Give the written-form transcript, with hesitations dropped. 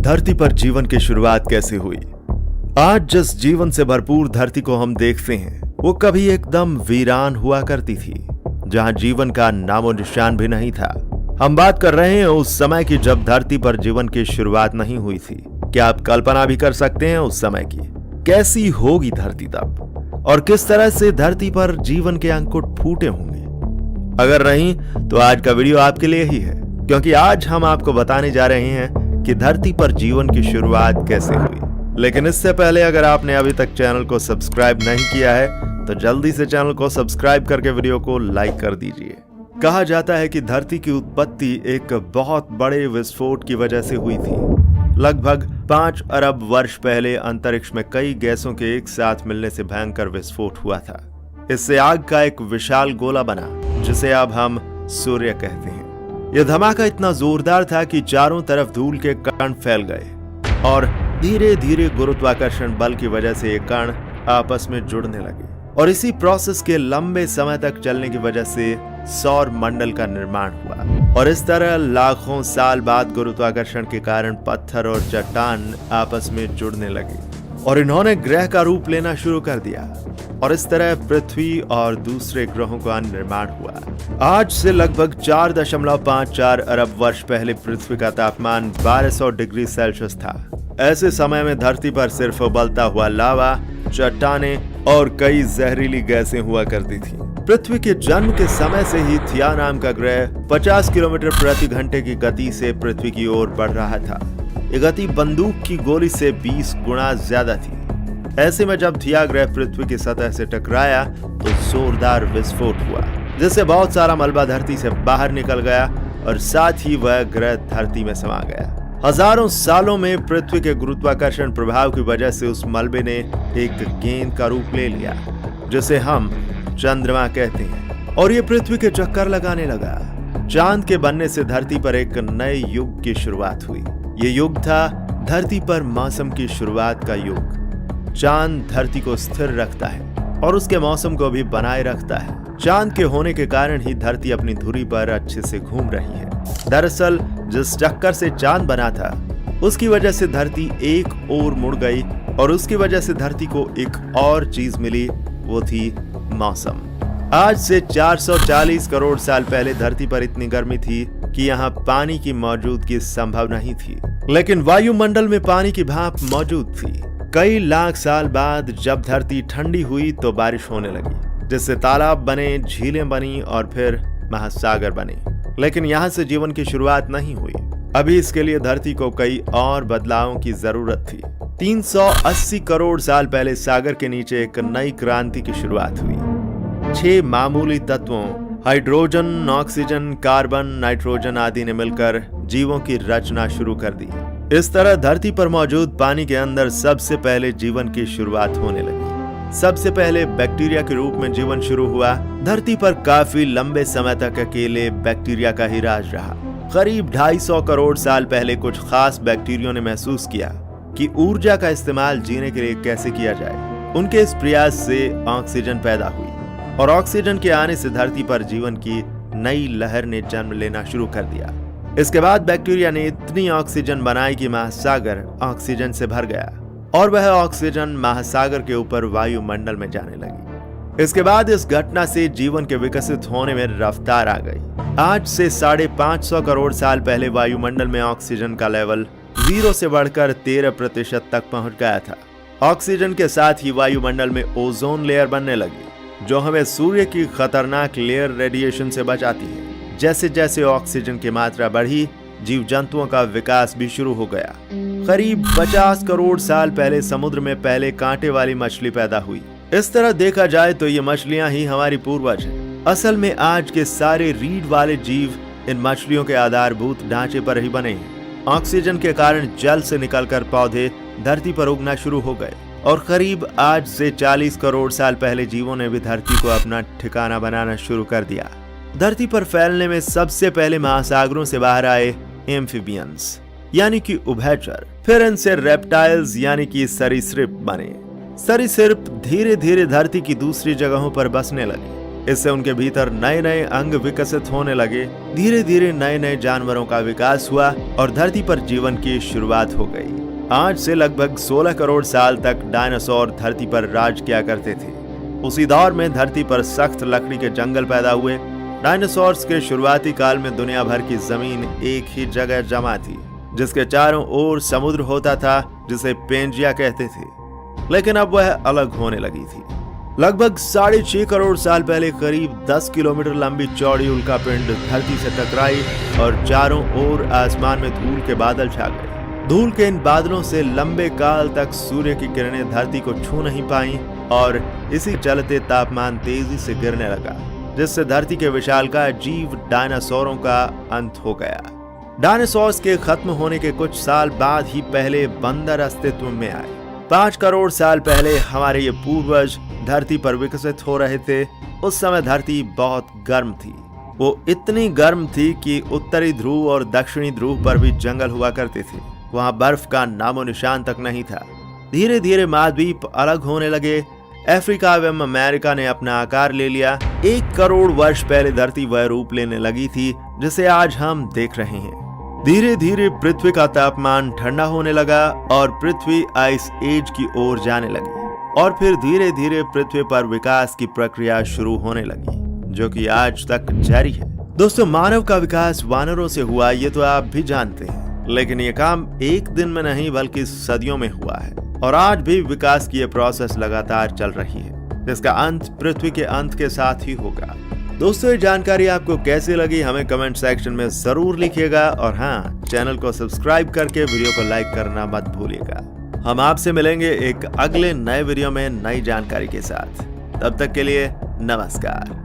धरती पर जीवन की शुरुआत कैसे हुई। आज जिस जीवन से भरपूर धरती को हम देखते हैं वो कभी एकदम वीरान हुआ करती थी, जहां जीवन का नामो निशान भी नहीं था। हम बात कर रहे हैं उस समय की जब धरती पर जीवन की शुरुआत नहीं हुई थी। क्या आप कल्पना भी कर सकते हैं उस समय की कैसी होगी धरती तब, और किस तरह से धरती पर जीवन के अंकुर फूटे होंगे। अगर नहीं तो आज का वीडियो आपके लिए ही है, क्योंकि आज हम आपको बताने जा रहे हैं कि धरती पर जीवन की शुरुआत कैसे हुई। लेकिन इससे पहले अगर आपने अभी तक चैनल को सब्सक्राइब नहीं किया है तो जल्दी से चैनल को सब्सक्राइब करके वीडियो को लाइक कर दीजिए। कहा जाता है कि धरती की उत्पत्ति एक बहुत बड़े विस्फोट की वजह से हुई थी। लगभग 5 अरब वर्ष पहले अंतरिक्ष में कई गैसों के एक साथ मिलने से भयंकर विस्फोट हुआ था। इससे आग का एक विशाल गोला बना, जिसे अब हम सूर्य कहते हैं। यह धमाका इतना जोरदार था कि चारों तरफ धूल के कण फैल गए और धीरे धीरे गुरुत्वाकर्षण बल की वजह से ये कण आपस में जुड़ने लगे, और इसी प्रोसेस के लंबे समय तक चलने की वजह से सौर मंडल का निर्माण हुआ। और इस तरह लाखों साल बाद गुरुत्वाकर्षण के कारण पत्थर और चट्टान आपस में जुड़ने लगे और इन्होंने ग्रह का रूप लेना शुरू कर दिया, और इस तरह पृथ्वी और दूसरे ग्रहों का निर्माण हुआ। आज से लगभग 4.54 अरब वर्ष पहले पृथ्वी का तापमान 1200 डिग्री सेल्सियस था। ऐसे समय में धरती पर सिर्फ उबलता हुआ लावा, चट्टानें और कई जहरीली गैसें हुआ करती थी। पृथ्वी के जन्म के समय से ही थिया नाम का ग्रह 50 किलोमीटर प्रति घंटे की गति से पृथ्वी की ओर बढ़ रहा था। ये गति बंदूक की गोली से 20 गुना ज्यादा थी। ऐसे में जब थिया ग्रह पृथ्वी की सतह से टकराया तो जोरदार विस्फोट हुआ, जिससे बहुत सारा मलबा धरती से बाहर निकल गया और साथ ही वह ग्रह धरती में समा गया। हजारों सालों में पृथ्वी के गुरुत्वाकर्षण प्रभाव की वजह से उस मलबे ने एक गेंद का रूप ले लिया, जिसे हम चंद्रमा कहते हैं, और ये पृथ्वी के चक्कर लगाने लगा। चांद के बनने से धरती पर एक नए युग की शुरुआत हुई। ये युग था धरती पर मौसम की शुरुआत का युग। चांद धरती को स्थिर रखता है और उसके मौसम को भी बनाए रखता है। चांद के होने के कारण ही धरती अपनी धुरी पर अच्छे से घूम रही है। दरअसल जिस चक्कर से चांद बना था उसकी वजह से धरती एक ओर मुड़ गई, और उसकी वजह से धरती को एक और चीज मिली, वो थी मौसम। आज से 440 करोड़ साल पहले धरती पर इतनी गर्मी थी कि यहाँ पानी की मौजूदगी संभव नहीं थी, लेकिन वायुमंडल में पानी की भाप मौजूद थी। कई लाख साल बाद जब धरती ठंडी हुई तो बारिश होने लगी, जिससे तालाब बने, झीलें बनी और फिर महासागर बने। लेकिन यहाँ से जीवन की शुरुआत नहीं हुई। अभी इसके लिए धरती को कई और बदलावों की जरूरत थी। 380 करोड़ साल पहले सागर के नीचे एक नई क्रांति की शुरुआत हुई। 6 मामूली तत्वों हाइड्रोजन, ऑक्सीजन, कार्बन, नाइट्रोजन आदि ने मिलकर जीवों की रचना शुरू कर दी। इस तरह धरती पर मौजूद पानी के अंदर सबसे पहले जीवन की शुरुआत होने लगी। सबसे पहले बैक्टीरिया के रूप में जीवन शुरू हुआ। धरती पर काफी लंबे समय तक अकेले बैक्टीरिया का ही राज रहा। करीब 250 करोड़ साल पहले कुछ खास बैक्टीरिया ने महसूस किया कि ऊर्जा का इस्तेमाल जीने के लिए कैसे किया जाए। उनके इस प्रयास से ऑक्सीजन पैदा हुई, और ऑक्सीजन के आने से धरती पर जीवन की नई लहर ने जन्म लेना शुरू कर दिया। इसके बाद बैक्टीरिया ने इतनी ऑक्सीजन बनाई कि महासागर ऑक्सीजन से भर गया, और वह ऑक्सीजन महासागर के ऊपर वायुमंडल में जाने लगी। इसके बाद इस घटना से जीवन के विकसित होने में रफ्तार आ गई। आज से 550 करोड़ साल पहले वायुमंडल में ऑक्सीजन का लेवल 0 से बढ़कर 13% तक पहुंच गया था। ऑक्सीजन के साथ ही वायुमंडल में ओजोन लेयर बनने लगी, जो हमें सूर्य की खतरनाक लेयर रेडिएशन से बचाती है। जैसे जैसे ऑक्सीजन की मात्रा बढ़ी, जीव जंतुओं का विकास भी शुरू हो गया। करीब 50 करोड़ साल पहले समुद्र में पहले कांटे वाली मछली पैदा हुई। इस तरह देखा जाए तो ये मछलियां ही हमारी पूर्वज हैं। असल में आज के सारे रीढ़ वाले जीव इन मछलियों के आधारभूत ढांचे पर ही बने हैं। ऑक्सीजन के कारण जल से निकलकर पौधे धरती पर उगना शुरू हो गए, और करीब आज से 40 करोड़ साल पहले जीवों ने भी धरती को अपना ठिकाना बनाना शुरू कर दिया। धरती पर फैलने में सबसे पहले महासागरों से बाहर आए एम्फीबियंस यानी कि उभयचर, फिर इनसे रेप्टाइल्स यानी कि सरीसृप बने। सरीसृप धीरे धीरे धरती की दूसरी जगहों पर बसने लगे। इससे उनके भीतर नए नए अंग विकसित होने लगे। धीरे धीरे नए नए जानवरों का विकास हुआ और धरती पर जीवन की शुरुआत हो गई। आज से लगभग 16 करोड़ साल तक डायनासोर धरती पर राज किया करते थे। उसी दौर में धरती पर सख्त लकड़ी के जंगल पैदा हुए। डायनासोर्स के शुरुआती काल में दुनिया भर की जमीन एक ही जगह जमा थी, जिसके चारों ओर समुद्र होता था, जिसे पेंजिया कहते थे। लेकिन अब वह अलग होने लगी थी। लगभग 6.5 करोड़ साल पहले करीब 10 किलोमीटर लंबी चौड़ी उल्कापिंड धरती से टकराई और चारों ओर आसमान में धूल के बादल छा गए। धूल के इन बादलों से लंबे काल तक सूर्य की किरणें धरती को छू नहीं पाईं और इसी चलते तापमान तेजी से गिरने लगा, जिससे धरती के विशालकाय जीव डायनासोरों का अंत हो गया। डायनासोर्स के खत्म होने के कुछ साल बाद ही पहले बंदर अस्तित्व में आए। 5 करोड़ साल पहले हमारे ये पूर्वज धरती पर विकसित हो रहे थे। उस समय धरती बहुत गर्म थी। वो इतनी गर्म थी कि उत्तरी ध्रुव और दक्षिणी ध्रुव पर भी जंगल हुआ करते थे। वहां बर्फ का नामो निशान तक नहीं था। धीरे धीरे महाद्वीप अलग होने लगे। अफ्रीका एवं अमेरिका ने अपना आकार ले लिया। 1 करोड़ वर्ष पहले धरती वह रूप लेने लगी थी जिसे आज हम देख रहे हैं। धीरे धीरे पृथ्वी का तापमान ठंडा होने लगा और पृथ्वी आइस एज की ओर जाने लगी। और फिर धीरे धीरे पृथ्वी पर विकास की प्रक्रिया शुरू होने लगी, जो कि आज तक जारी है। दोस्तों, मानव का विकास वानरों से हुआ, ये तो आप भी जानते हैं। लेकिन ये काम एक दिन में नहीं बल्कि सदियों में हुआ है और आज भी विकास की ये प्रोसेस लगातार चल रही है, जिसका अंत पृथ्वी के अंत के साथ ही होगा। दोस्तों, ये जानकारी आपको कैसी लगी हमें कमेंट सेक्शन में जरूर लिखिएगा और हाँ, चैनल को सब्सक्राइब करके वीडियो को लाइक करना मत भूलिएगा। हम आपसे मिलेंगे एक अगले नए वीडियो में नई जानकारी के साथ। तब तक के लिए नमस्कार।